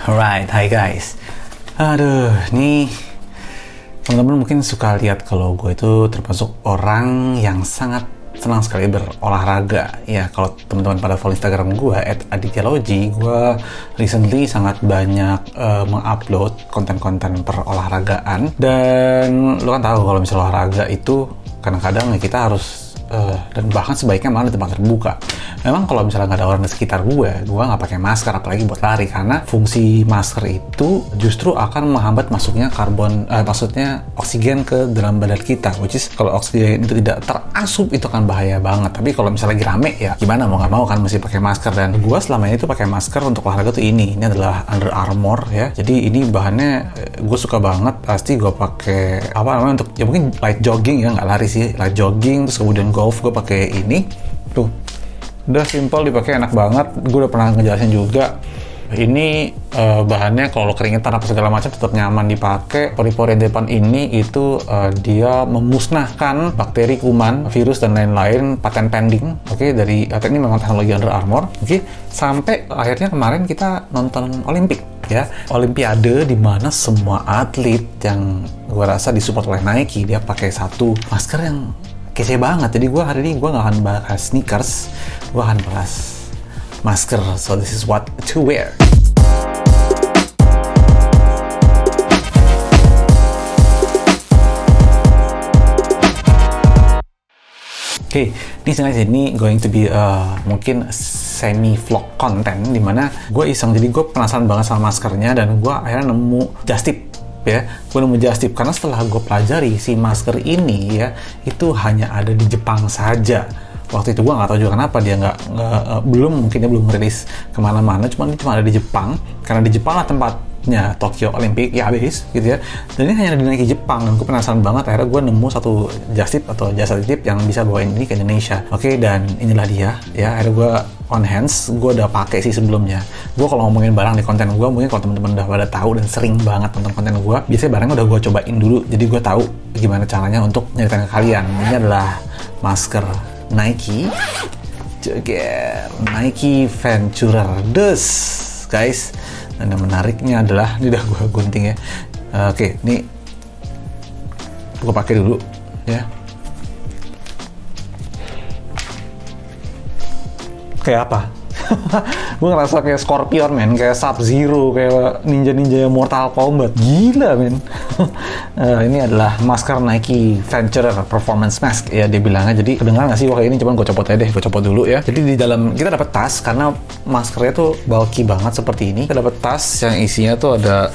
Alright, hi guys. Aduh, nih teman-teman mungkin suka lihat kalau gue itu termasuk orang yang sangat senang sekali berolahraga. Ya, kalau teman-teman pada follow Instagram gue @adityalogy, gue recently sangat banyak mengupload konten-konten perolahragaan. Dan lo kan tahu kalau misalnya olahraga itu kadang-kadang ya kita harus dan bahkan sebaiknya malah di tempat terbuka. Memang kalau misalnya nggak ada orang di sekitar gue nggak pakai masker apalagi buat lari, karena fungsi masker itu justru akan menghambat masuknya maksudnya oksigen ke dalam badan kita, which is kalau oksigen itu tidak terasup itu kan bahaya banget. Tapi kalau misalnya lagi rame ya gimana, mau nggak mau kan mesti pakai masker. Dan gue selama ini tuh pakai masker untuk olahraga tuh ini adalah Under Armour ya. Jadi ini bahannya gue suka banget, pasti gue pakai apa namanya untuk ya mungkin light jogging ya, nggak lari sih, light jogging. Terus kemudian golf gue pakai ini tuh, udah simple dipakai, enak banget. Gue udah pernah ngejelasin juga ini bahannya kalau keringetan apa segala macam tetap nyaman dipakai. Pori-pori depan ini itu dia memusnahkan bakteri, kuman, virus dan lain-lain, patent pending. Oke, dari ini memang teknologi Under Armour. Oke, sampai akhirnya kemarin kita nonton Olimpik ya, Olimpiade, di mana semua atlet yang gue rasa disupport oleh Nike dia pakai satu masker yang kece banget. Jadi gue hari ini gue nggak akan bahas sneakers, gue akan bahas masker. So this is what to wear. Oke, ini sebenarnya ini going to be mungkin semi vlog konten dimana gue iseng. Jadi gue penasaran banget sama maskernya dan gue akhirnya nemu Just Tip ya. Gue nemu Just Tip karena setelah gue pelajari si masker ini ya itu hanya ada di Jepang saja. Waktu itu gue nggak tahu juga kenapa dia mungkin dia belum rilis kemana-mana, ini cuma ada di Jepang karena di Jepang lah tempatnya Tokyo Olympic ya habis gitu ya. Dan ini hanya ada di Nike Jepang dan gue penasaran banget. Akhirnya gue nemu satu Just Tip atau jasa titip yang bisa bawain ini ke Indonesia. Oke, dan inilah dia ya. Akhirnya gue on hands, gue udah pakai sih sebelumnya. Gue kalau ngomongin barang di konten gue, mungkin kalau teman-teman udah pada tahu dan sering banget nonton konten gue, biasanya barangnya udah gue cobain dulu, jadi gue tahu gimana caranya untuk nyeritain ke kalian. Ini adalah masker Nike, Nike Venturer Dust, guys. Dan yang menariknya adalah ini udah gue gunting ya. Oke, ini gue pakai dulu ya. Kayak apa? Gue ngerasa kayak Scorpion men, kayak Sub-Zero, kayak ninja-ninja Mortal Kombat. Gila men. Ini adalah masker Nike Venturer Performance Mask ya dia bilangnya. Jadi kedengaran nggak sih? Wah ini cuman gue copot aja deh, gue copot dulu ya. Jadi di dalam kita dapat tas karena maskernya tuh bulky banget seperti ini. Kita dapat tas yang isinya tuh ada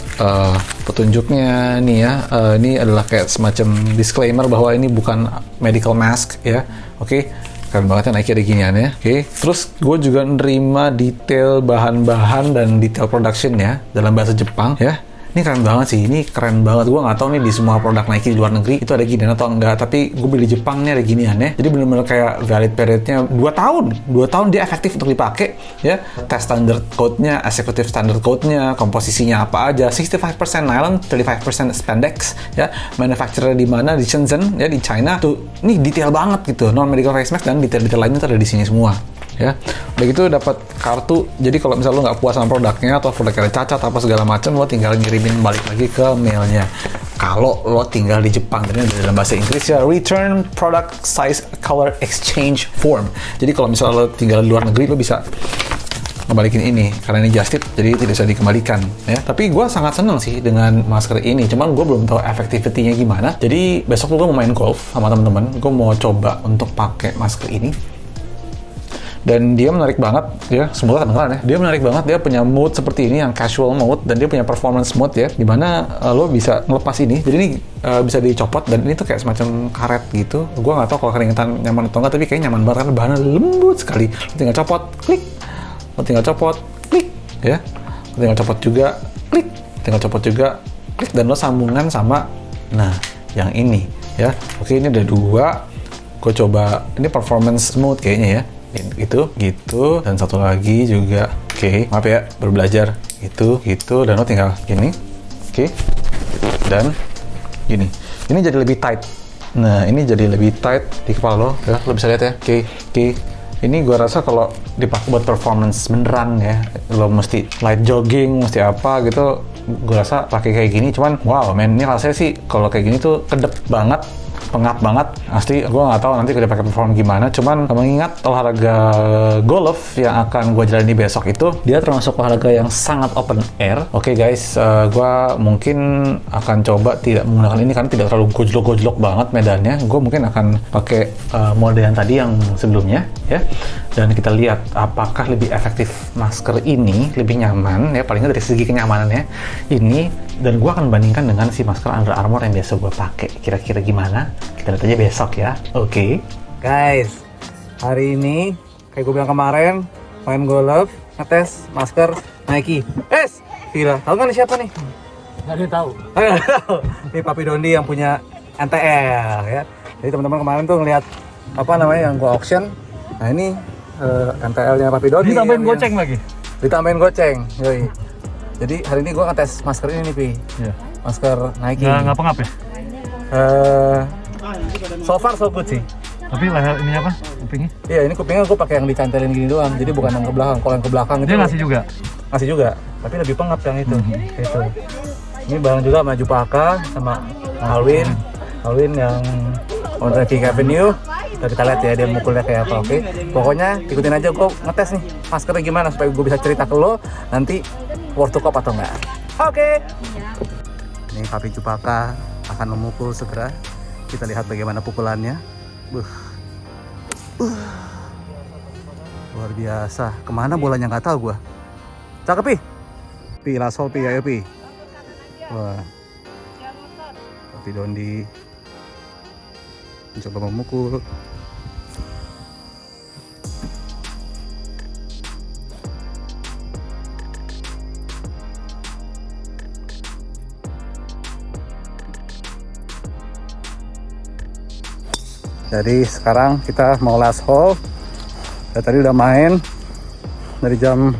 petunjuknya nih ya. Ini adalah kayak semacam disclaimer bahwa ini bukan medical mask ya. Oke. Keren banget ya Nike ada giniannya. Oke. Terus gue juga nerima detail bahan-bahan dan detail production ya dalam bahasa Jepang ya. Ini keren banget sih, ini keren banget. Gue nggak tahu nih di semua produk Nike di luar negeri itu ada ginian atau enggak, tapi gue beli di Jepang nih ada giniannya. Jadi bener-bener kayak valid periodnya 2 tahun. 2 tahun dia efektif untuk dipakai ya. Test standard code-nya, executive standard code-nya, komposisinya apa aja, 65% nylon, 35% spandex ya. Manufacturer di mana? Di Shenzhen ya, di China. Tuh, ini detail banget gitu. Non-medical face mask dan detail-detail lainnya tuh ada di sini semua. Ya, udah gitu dapat kartu. Jadi kalau misalnya lo nggak puas sama produknya atau produknya ada cacat apa segala macam, lo tinggal ngirimin balik lagi ke mailnya. Kalau lo tinggal di Jepang, dan ini dalam bahasa Inggris ya, Return Product Size Color Exchange Form. Jadi kalau misalnya lo tinggal di luar negeri, lo bisa ngebalikin ini karena ini Just Tip, jadi tidak bisa dikembalikan ya. Tapi gue sangat seneng sih dengan masker ini, cuman gue belum tahu efektivitinya gimana. Jadi besok gue mau main golf sama teman-teman, gue mau coba untuk pakai masker ini. Dan dia menarik banget ya, semoga kedengeran ya. Dia menarik banget, dia punya mode seperti ini yang casual mode dan dia punya performance mode ya, dimana lo bisa ngelepas ini. Jadi ini bisa dicopot dan ini tuh kayak semacam karet gitu. Gue nggak tahu kalau keringetan nyaman atau enggak, tapi kayaknya nyaman banget karena bahannya lembut sekali. Lo tinggal copot, klik. Lo tinggal copot, klik ya. Lo tinggal copot juga, klik. Tinggal copot juga, klik, dan lo sambungan sama yang ini ya. Oke, ini ada 2. Gue coba ini performance mode kayaknya ya. Gitu, dan satu lagi juga. Oke, maaf ya, baru belajar. Gitu, dan lo tinggal gini. Oke, dan gini. Ini jadi lebih tight. Nah, ini jadi lebih tight di kepala lo ya. Lo bisa lihat ya. Oke. Ini gue rasa kalau dipakai buat performance beneran ya, lo mesti light jogging, mesti apa gitu, gue rasa pakai kayak gini. Cuman wow men, ini rasanya sih kalau kayak gini tuh kedep banget, pengap banget. Asli gue nggak tahu nanti kalau dipakai perform gimana. Cuman mengingat olahraga golf yang akan gue jalani besok itu, dia termasuk olahraga yang sangat open air. Oke guys, gue mungkin akan coba tidak menggunakan ini karena tidak terlalu gojlok-gojlok banget medannya. Gue mungkin akan pakai mode yang tadi yang sebelumnya ya. Dan kita lihat apakah lebih efektif masker ini, lebih nyaman ya, paling nggak dari segi kenyamanannya ini. Dan gue akan bandingkan dengan si masker Under Armour yang biasa gue pakai. Kira-kira gimana? Kita lihat aja besok ya. Oke. Guys, hari ini kayak gue bilang kemarin, main golf, ngetes masker Nike. Gila, tahu nggak nih siapa nih? Nggak ada yang tahu. Ini Papi Dondi yang punya NTL ya. Jadi teman-teman kemarin tuh ngeliat apa namanya yang gue auction. Nah ini NTL-nya Papi Dondi. Ditambahin goceng lagi. Ditambahin goceng. Yoi. Jadi hari ini gue ngetes masker ini nih, Pi. Iya. Masker Nike. Nggak pengap ya? So far so good sih. Tapi leher ini apa? Kupingnya? Iya, ini kupingnya gue pakai yang dicantelin gini doang. Jadi bukan yang ke belakang. Kalau yang ke belakang itu Dia ngasih juga? Ngasih juga. Tapi lebih pengap yang itu. Itu. Ini bareng juga sama Jupaka sama Alwin. Alwin yang on Traffic Avenue. Kita lihat ya dia mukulnya kayak apa, oke? Pokoknya ikutin aja gue ngetes nih maskernya gimana supaya gue bisa cerita ke lo nanti worth to cop atau enggak. Oke. Ini Papi Jupaka akan memukul segera. Kita lihat bagaimana pukulannya. Luar biasa. Kemana bolanya nggak tahu gue. Cakep Pi. Pi langsung Pi, ayo Pi. Wah. Papi Dondi mencoba memukul. Jadi sekarang kita mau last hole. Ya, tadi udah main dari jam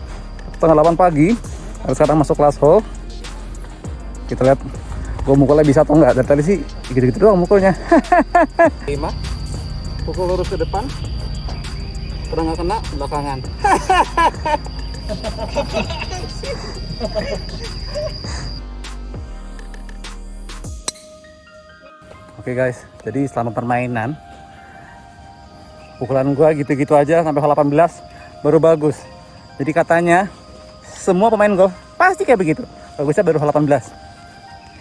7:30 pagi. Harus sekarang masuk last hole. Kita lihat gue mukulnya bisa atau enggak. Dari tadi sih gitu-gitu doang mukulnya. 5. Pukul lurus ke depan. Pernah nggak kena belakangan. Oke guys, jadi selama permainan pukulan gua gitu-gitu aja sampai 18 baru bagus. Jadi katanya semua pemain golf pasti kayak begitu. Bagusnya baru 18.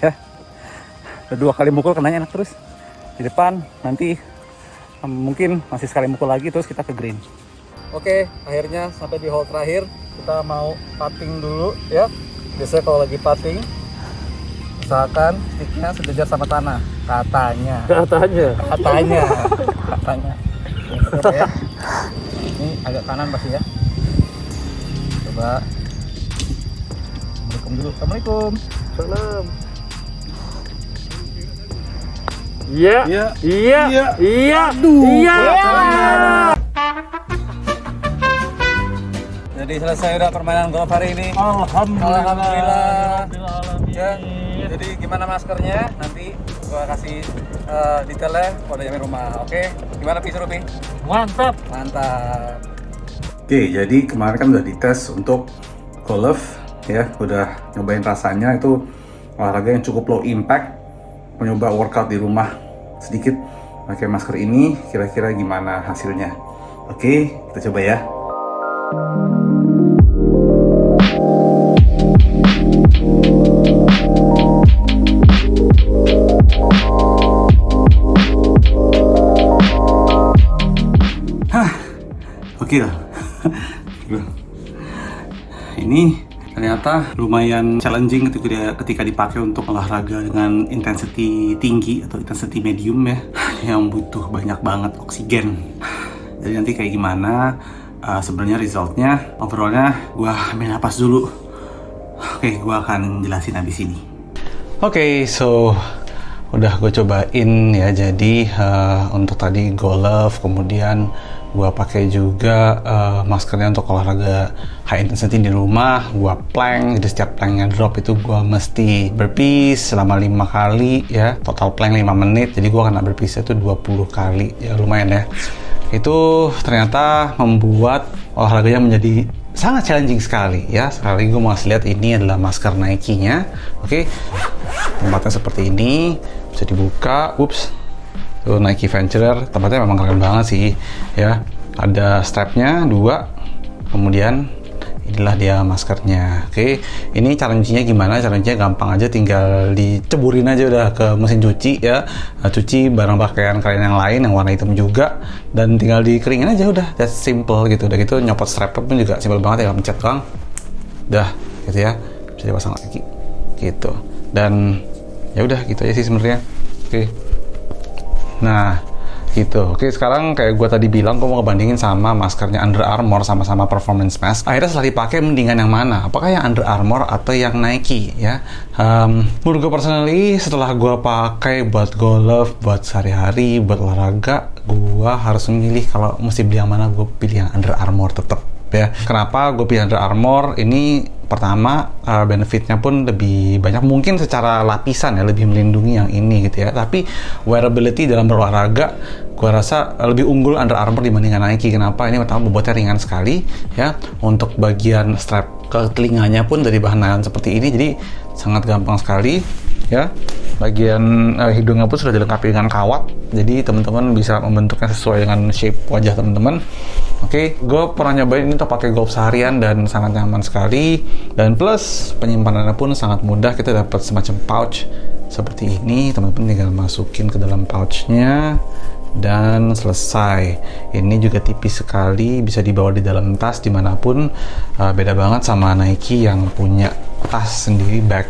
Ya. Udah 2 kali mukul kenanya enak terus. Di depan nanti mungkin masih sekali mukul lagi terus kita ke green. Oke, akhirnya sampai di hole terakhir. Kita mau putting dulu ya. Biasanya kalau lagi putting usahakan sticknya sejajar sama tanah. Katanya. Coba ya. Ini agak kanan pasti ya. Coba. Assalamualaikum dulu. Assalamualaikum. Salam. Iya. Jadi selesai udah permainan golf hari ini. Alhamdulillah. Ya. Jadi gimana maskernya? Nanti gua kasih detailnya kalau udah nyampe rumah. Oke? Gimana Pi, suruh Pi? Mantap. Oke, jadi kemarin kan udah dites untuk golf ya, udah nyobain rasanya. Itu olahraga yang cukup low impact. Mencoba workout di rumah sedikit pakai masker ini, kira-kira gimana hasilnya. Oke, kita coba ya. Oke lah. Ini ternyata lumayan challenging ketika dipakai untuk olahraga dengan intensity tinggi atau intensity medium ya, yang butuh banyak banget oksigen. Jadi nanti kayak gimana sebenarnya resultnya, overallnya gue ambil napas dulu. Oke, gue akan jelasin abis ini. Oke, so udah gue cobain ya. Jadi untuk tadi golf, kemudian gue pakai juga maskernya untuk olahraga high intensity di rumah. Gue plank, jadi setiap planknya drop itu gue mesti burpees selama 5 kali ya. Total plank 5 menit, jadi gue kena burpees itu 20 kali ya, lumayan ya. itu ternyata membuat olahraganya menjadi sangat challenging sekali ya. Sekali gue mau lihat, ini adalah masker Nike-nya. Oke, tempatnya seperti ini, bisa dibuka. Ups, tuh Nike Venturer, tempatnya memang keren banget sih ya. Ada strapnya 2, kemudian inilah dia maskernya. Oke, ini cara nyucinya gimana? Cara nyucinya gampang aja, tinggal diceburin aja udah ke mesin cuci ya. Cuci barang pakaian kalian yang lain yang warna hitam juga, dan tinggal dikeringin aja udah. That's simple gitu. Udah gitu nyopot strap pun juga simple banget ya, pencet doang. Udah gitu ya. Bisa dipasang lagi gitu. Dan ya udah gitu aja sih sebenarnya. Oke. Nah, gitu. Oke, sekarang kayak gue tadi bilang, gue mau ngebandingin sama maskernya Under Armour, sama-sama performance mask. Akhirnya setelah dipakai, mendingan yang mana? Apakah yang Under Armour atau yang Nike ya? Menurut gue personally, setelah gue pakai buat golf, buat sehari-hari, buat olahraga, gue harus memilih kalau mesti beli yang mana. Gue pilih yang Under Armour tetap ya. Kenapa gue pilih Under Armour? Ini pertama, benefitnya pun lebih banyak, mungkin secara lapisan ya, lebih melindungi yang ini gitu ya. Tapi wearability dalam berolahraga, gue rasa lebih unggul Under Armour dibandingkan Nike. Kenapa? Ini pertama, bobotnya ringan sekali ya. Untuk bagian strap ke telinganya pun dari bahan nylon seperti ini, jadi sangat gampang sekali ya. Bagian hidungnya pun sudah dilengkapi dengan kawat, jadi teman-teman bisa membentuknya sesuai dengan shape wajah teman-teman. Oke, gue pernah nyobain ini untuk pakai golf seharian dan sangat nyaman sekali. Dan plus penyimpanannya pun sangat mudah, kita dapat semacam pouch seperti ini. Teman-teman tinggal masukin ke dalam pouchnya dan selesai. Ini juga tipis sekali, bisa dibawa di dalam tas dimanapun. Beda banget sama Nike yang punya tas sendiri, bag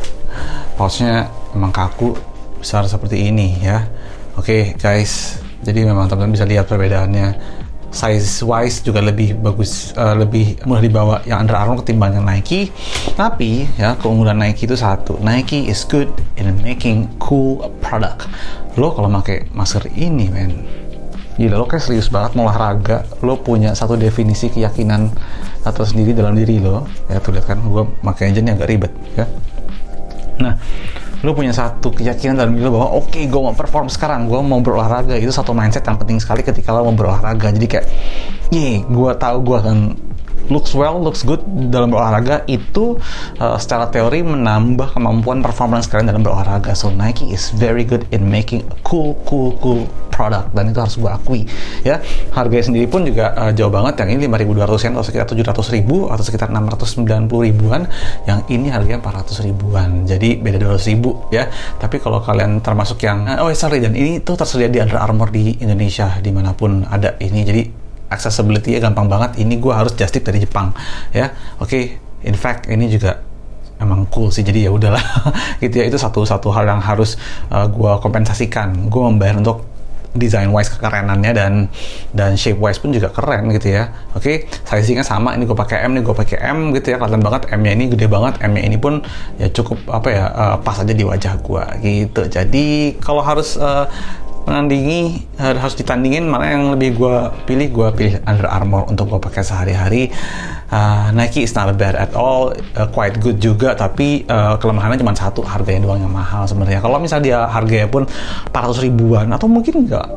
pouchnya memang kaku, besar seperti ini ya. Oke guys, jadi memang teman-teman bisa lihat perbedaannya. Size wise juga lebih bagus, lebih mudah dibawa yang Under Armour ketimbang yang Nike. Tapi ya, keunggulan Nike itu satu, Nike is good in making cool product. Lo kalau pakai masker ini, men, gila, lo kayak serius banget mau olahraga. Lo punya satu definisi keyakinan atau sendiri dalam diri lo ya. Tuh lihat kan, gue pakai aja nih agak ribet ya. Nah, lo punya satu keyakinan dalam diri lo bahwa oke, gue mau perform sekarang, gue mau berolahraga. Itu satu mindset yang penting sekali ketika lo mau berolahraga. Jadi kayak, gue tahu gue akan looks good dalam berolahraga. Itu secara teori menambah kemampuan performance kalian dalam berolahraga. So Nike is very good in making a cool product, dan itu harus gue akui ya. Harganya sendiri pun juga jauh banget. Yang ini 5.200 yen atau sekitar 700.000 atau sekitar 690 ribuan. Yang ini harganya 400 ribuan, jadi beda 200 ribu ya. Tapi kalau kalian termasuk yang dan ini tuh tersedia di Under Armour di Indonesia dimanapun ada ini, jadi accessibility-nya gampang banget. Ini gue harus just tip dari Jepang ya. Oke, in fact ini juga emang cool sih, jadi ya udahlah gitu ya. Itu satu hal yang harus gue kompensasikan. Gue membayar untuk design wise kekerenannya, dan shape wise pun juga keren gitu ya. Oke, sizingnya sama. Ini gue pakai M, ini gue pakai M gitu ya. Kelihatan banget M-nya ini gede banget. M-nya ini pun ya cukup pas aja di wajah gue gitu. Jadi kalau harus harus ditandingin mana yang lebih gue pilih Under Armour untuk gue pakai sehari-hari. Nike is not bad at all, quite good juga, tapi kelemahannya cuma satu, harganya doang yang mahal sebenarnya. Kalau misalnya dia harganya pun 400 ribuan atau mungkin enggak,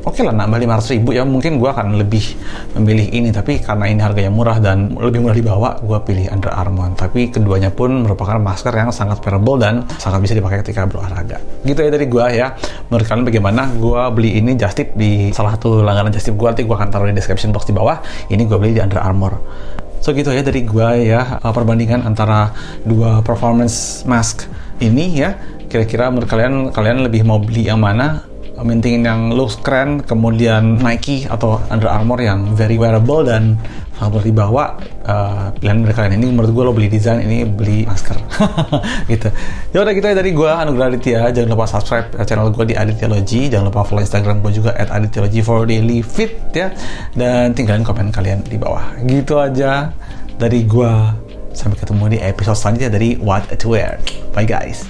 oke lah nambah 500 ribu ya, mungkin gue akan lebih memilih ini. Tapi karena ini harganya murah dan lebih mudah dibawa, gue pilih Under Armour. Tapi keduanya pun merupakan masker yang sangat wearable dan sangat bisa dipakai ketika berolahraga. Gitu ya dari gue ya. Menurut kalian bagaimana? Gue beli ini just tip di salah satu langganan just tip gue, nanti gue akan taruh di description box di bawah. Ini gue beli di Under Armour. So gitu ya dari gue ya, perbandingan antara dua performance mask ini ya. Kira-kira menurut kalian lebih mau beli yang mana? Mentingin yang looks keren, kemudian Nike atau Under Armour yang very wearable dan sangat dibawa. Pilihan dari kalian ini. Menurut gue lo beli desain, ini beli masker gitu. Ya udah gitu ya dari gue, Anugrah Aditya. Jangan lupa subscribe channel gue di Aditology. Jangan lupa follow Instagram gue juga @aditology for daily fit ya. Dan tinggalin komen kalian di bawah. Gitu aja dari gue. Sampai ketemu di episode selanjutnya dari What to Wear. Bye guys.